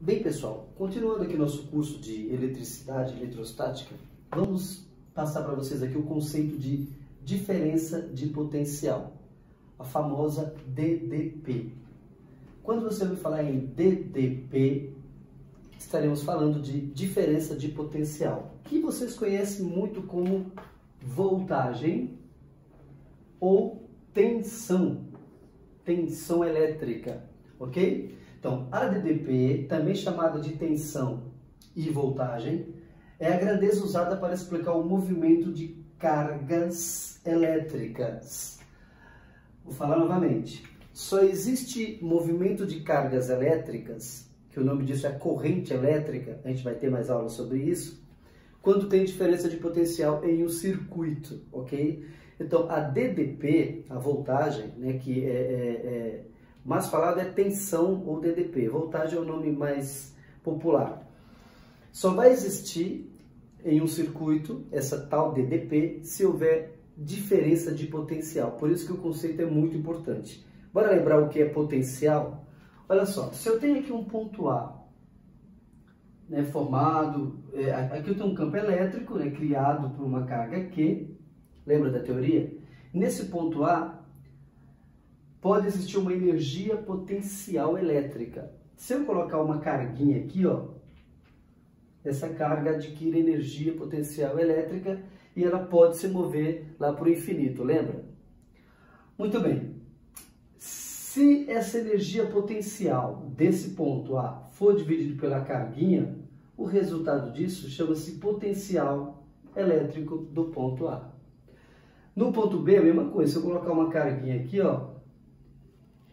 Bem, pessoal, continuando aqui nosso curso de eletricidade, eletrostática, vamos passar para vocês aqui o conceito de diferença de potencial, a famosa DDP. Quando você ouvir falar em DDP, estaremos falando de diferença de potencial, que vocês conhecem muito como voltagem ou tensão elétrica, ok? Então, a DDP, também chamada de tensão e voltagem, é a grandeza usada para explicar o movimento de cargas elétricas. Vou falar novamente. Só existe movimento de cargas elétricas, que o nome disso é corrente elétrica, a gente vai ter mais aulas sobre isso, quando tem diferença de potencial em um circuito, ok? Então, a DDP, a voltagem, né, que mais falado é tensão ou DDP. Voltagem é o nome mais popular. Só vai existir em um circuito essa tal DDP se houver diferença de potencial. Por isso que o conceito é muito importante. Bora lembrar o que é potencial? Olha só, se eu tenho aqui um ponto A, né, formado, aqui eu tenho um campo elétrico, né, criado por uma carga Q, lembra da teoria? Nesse ponto A, pode existir uma energia potencial elétrica. Se eu colocar uma carguinha aqui, ó, essa carga adquire energia potencial elétrica e ela pode se mover lá para o infinito, lembra? Muito bem. Se essa energia potencial desse ponto A for dividido pela carguinha, o resultado disso chama-se potencial elétrico do ponto A. No ponto B, a mesma coisa. Se eu colocar uma carguinha aqui, ó,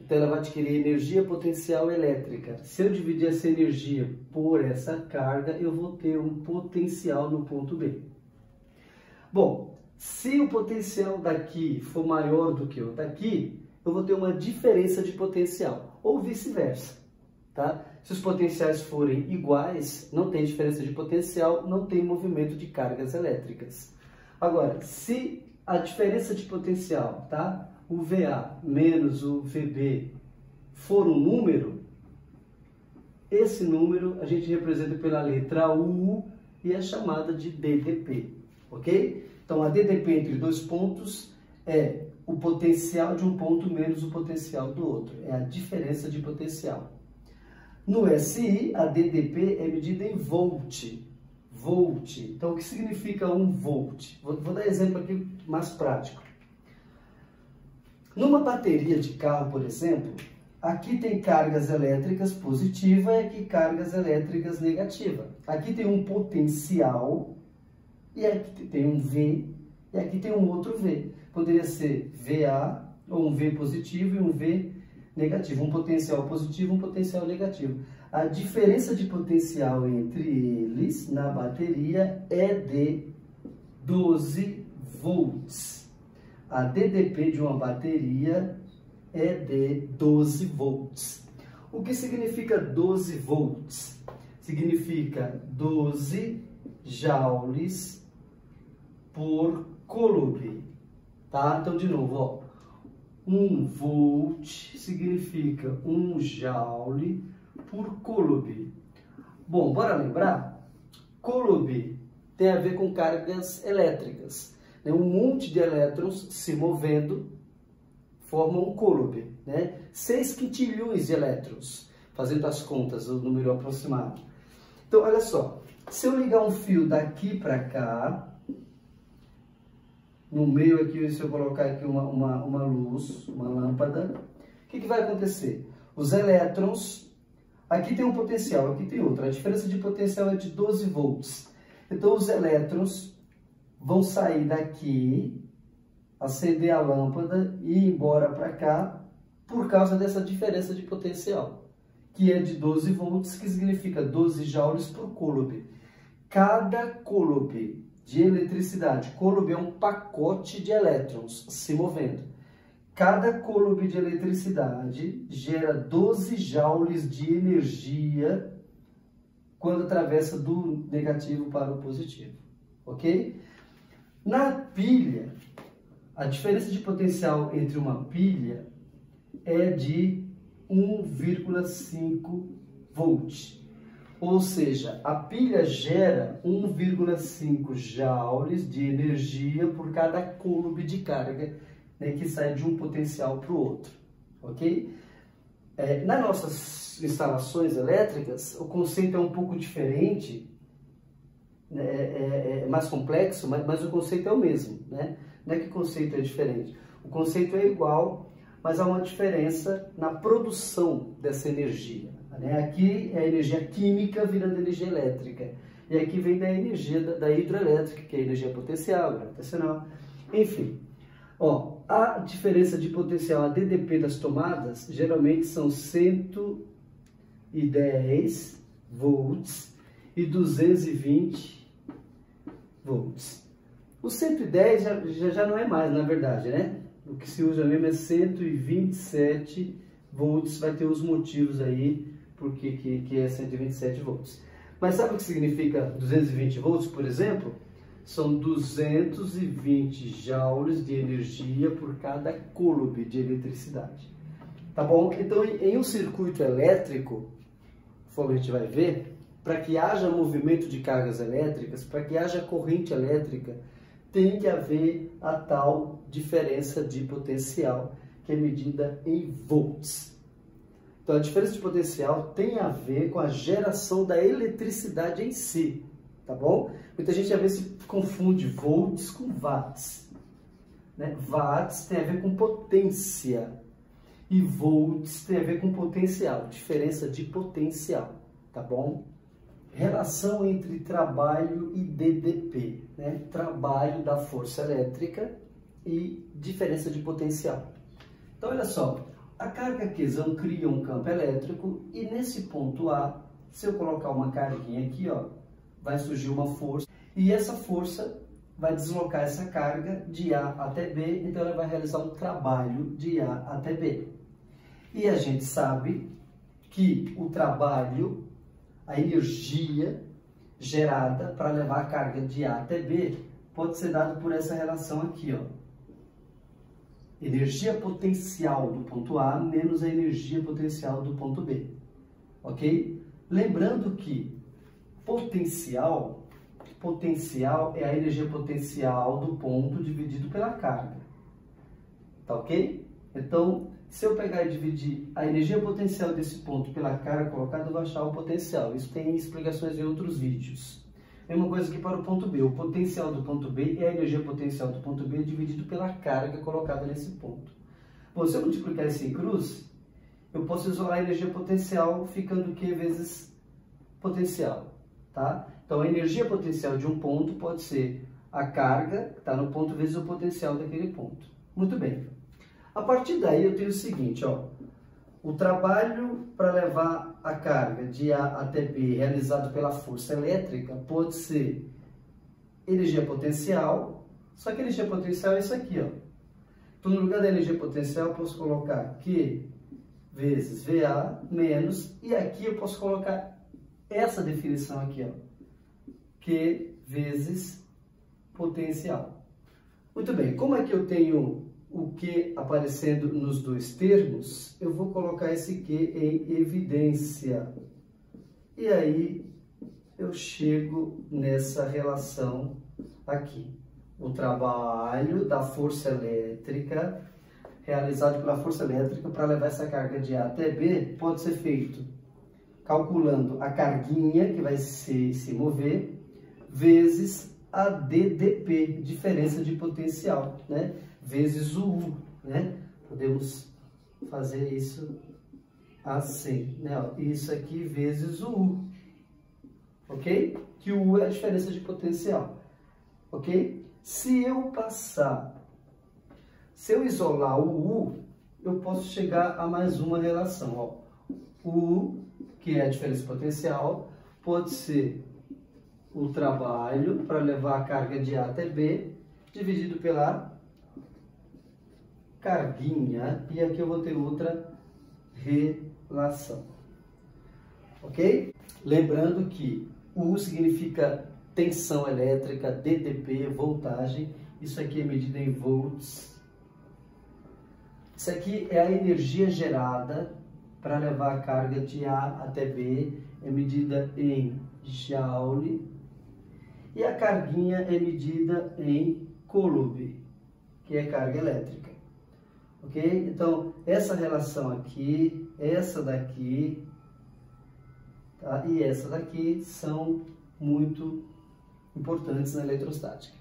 então ela vai adquirir energia potencial elétrica. Se eu dividir essa energia por essa carga, eu vou ter um potencial no ponto B. Bom, se o potencial daqui for maior do que o daqui, eu vou ter uma diferença de potencial, ou vice-versa, tá? Se os potenciais forem iguais, não tem diferença de potencial, não tem movimento de cargas elétricas. Agora, se a diferença de potencial, tá? O VA menos o VB for um número, esse número a gente representa pela letra U e é chamada de DDP, ok? Então, a DDP entre dois pontos é o potencial de um ponto menos o potencial do outro, é a diferença de potencial. No SI, a DDP é medida em volt. Então, o que significa 1 volt? Vou dar exemplo aqui mais prático. Numa bateria de carro, por exemplo, aqui tem cargas elétricas positivas e aqui cargas elétricas negativas. Aqui tem um potencial e aqui tem um V e aqui tem um outro V. Poderia ser VA ou um V positivo e um V negativo. Um potencial positivo e um potencial negativo. A diferença de potencial entre eles na bateria é de 12 volts. A DDP de uma bateria é de 12 volts. O que significa 12 volts? Significa 12 joules por coulomb. Tá? Então, de novo, ó. 1 volt significa 1 joule por coulomb. Bom, bora lembrar? Coulomb tem a ver com cargas elétricas. Um monte de elétrons se movendo formam um coulomb, né? 6 quintilhões de elétrons, fazendo as contas, o número aproximado. Então, olha só, se eu ligar um fio daqui para cá, no meio aqui, se eu colocar aqui uma luz, uma lâmpada, o que vai acontecer? Os elétrons, aqui tem um potencial, aqui tem outro, a diferença de potencial é de 12 volts. Então, os elétrons vão sair daqui, acender a lâmpada e ir embora para cá por causa dessa diferença de potencial, que é de 12 volts, que significa 12 joules por coulomb. Cada coulomb de eletricidade, coulomb é um pacote de elétrons se movendo. Cada coulomb de eletricidade gera 12 joules de energia quando atravessa do negativo para o positivo, ok? Na pilha, a diferença de potencial entre uma pilha é de 1,5 volt. Ou seja, a pilha gera 1,5 joules de energia por cada coulomb de carga, né, que sai de um potencial para o outro, ok? Nas nossas instalações elétricas, o conceito é um pouco diferente, né, é mais complexo, mas o conceito é o mesmo, né? Não é que o conceito é diferente, o conceito é igual, mas há uma diferença na produção dessa energia. Né? Aqui é a energia química virando energia elétrica, e aqui vem da energia da hidroelétrica, que é a energia potencial, gravitacional, enfim. Ó, a diferença de potencial, a DDP das tomadas, geralmente são 110 volts e 220 volts. O 110 já não é mais, na verdade, né? O que se usa mesmo é 127 volts, vai ter os motivos aí porque que é 127 volts. Mas sabe o que significa 220 volts, por exemplo? São 220 joules de energia por cada coulomb de eletricidade. Tá bom? Então, em um circuito elétrico, como a gente vai ver, para que haja movimento de cargas elétricas, para que haja corrente elétrica, tem que haver a tal diferença de potencial, que é medida em volts. Então, a diferença de potencial tem a ver com a geração da eletricidade em si, tá bom? Muita gente às vezes confunde volts com watts, né? Watts tem a ver com potência e volts tem a ver com potencial, diferença de potencial, tá bom? Relação entre trabalho e DDP, né? Trabalho da força elétrica e diferença de potencial. Então, olha só, a carga Qzão cria um campo elétrico e nesse ponto A, se eu colocar uma carguinha aqui, ó, vai surgir uma força e essa força vai deslocar essa carga de A até B, então ela vai realizar um trabalho de A até B. E a gente sabe que o trabalho, a energia gerada para levar a carga de A até B pode ser dado por essa relação aqui, ó. Energia potencial do ponto A menos a energia potencial do ponto B, ok? Lembrando que potencial é a energia potencial do ponto dividido pela carga, tá ok? Então, se eu pegar e dividir a energia potencial desse ponto pela carga colocada, eu vou achar o potencial. Isso tem explicações em outros vídeos. Mesma coisa que para o ponto B. O potencial do ponto B é a energia potencial do ponto B dividido pela carga colocada nesse ponto. Bom, se eu multiplicar isso em cruz, eu posso isolar a energia potencial ficando Q vezes potencial, tá? Então, a energia potencial de um ponto pode ser a carga que está no ponto vezes o potencial daquele ponto. Muito bem. A partir daí, eu tenho o seguinte, ó. O trabalho para levar a carga de A até B realizado pela força elétrica pode ser energia potencial, só que energia potencial é isso aqui, ó. Então, no lugar da energia potencial, eu posso colocar Q vezes VA menos, e aqui eu posso colocar essa definição aqui, ó. Q vezes potencial. Muito bem, como é que eu tenho o Q aparecendo nos dois termos? Eu vou colocar esse Q em evidência. E aí eu chego nessa relação aqui. O trabalho da força elétrica, realizado pela força elétrica para levar essa carga de A até B, pode ser feito calculando a carguinha que vai se mover, vezes a DDP, diferença de potencial, né? Vezes o U, né? Podemos fazer isso assim, né? Isso aqui vezes o U, ok? Que o U é a diferença de potencial, ok? Se eu isolar o U, eu posso chegar a mais uma relação, ó. O U, que é a diferença de potencial, pode ser o trabalho para levar a carga de A até B, dividido pela carguinha, e aqui eu vou ter outra relação, ok? Lembrando que U significa tensão elétrica, DDP, voltagem, isso aqui é medida em volts. Isso aqui é a energia gerada para levar a carga de A até B é medida em Joule e a carguinha é medida em Coulomb, que é carga elétrica. Ok? Então, essa relação aqui, essa daqui, tá? E essa daqui são muito importantes na eletrostática.